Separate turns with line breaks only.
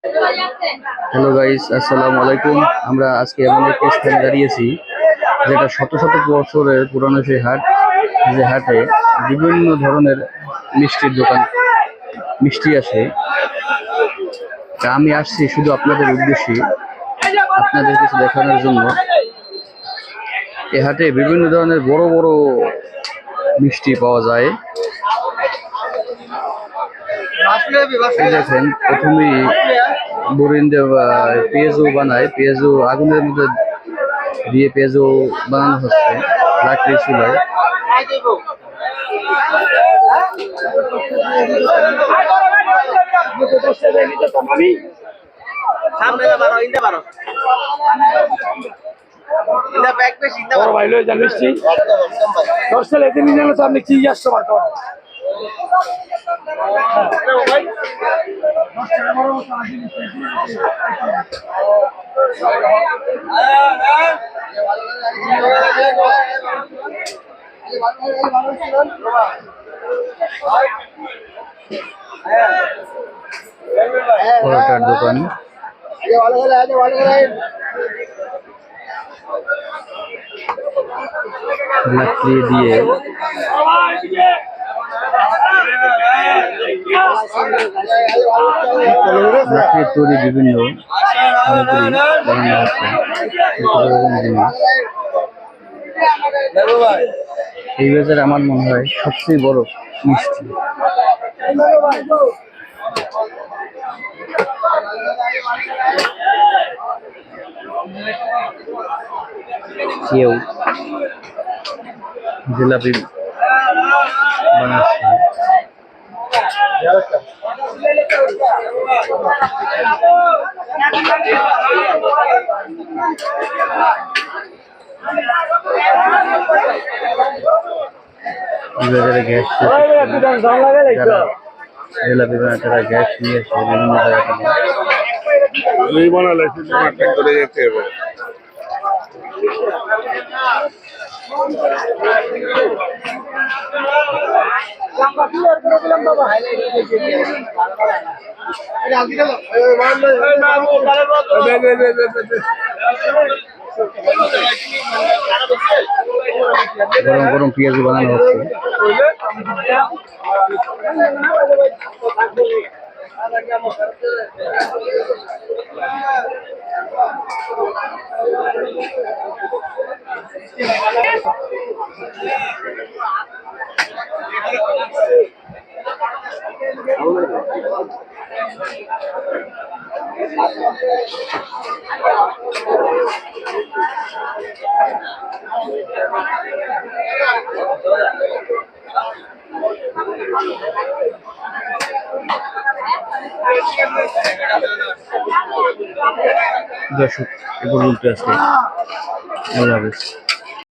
Hello guys, আসসালামু আলাইকুম। আমরা আজকে এমন একটি স্থানে দাঁড়িয়েছি যেটা শত শত বছরের পুরানো সেই হাট। যে হাটে বিভিন্ন ধরনের মিষ্টির দোকান, মিষ্টি আসে। তা আমি আসছি শুধু আপনাদের উদ্দেশ্যে, আপনাদের কিছু দেখানোর জন্য। এ হাটে বিভিন্ন ধরনের বড় বড় মিষ্টি পাওয়া যায়। এই দেখেন, প্রথমেই বুরিন্দে পেঁয়াজু বানায়, পেঁয়াজু আগুনের মধ্যে দিয়ে পেঁয়াজু বানানো হচ্ছে লাকড়ির চুলায়। পরোটার দোকান, লাকড়ি দিয়ে লাকড়ির তৈরি বিভিন্ন সামগ্রী বানানো হচ্ছে। এই বাজারে আমার মনে হয় সবচেয়ে বড় মিষ্টি। কেউ জিলাপি বানাচ্ছে। বাজারে গ্যাস যারা জিলাপি বানায় তারা গ্যাস নিয়ে এসে বিভিন্ন জায়গা থেকে গরম গরম পেঁয়াজ বানানো হচ্ছে। দর্শক, এ পর্যন্ত আজকে আল্লাহ হাফেজ।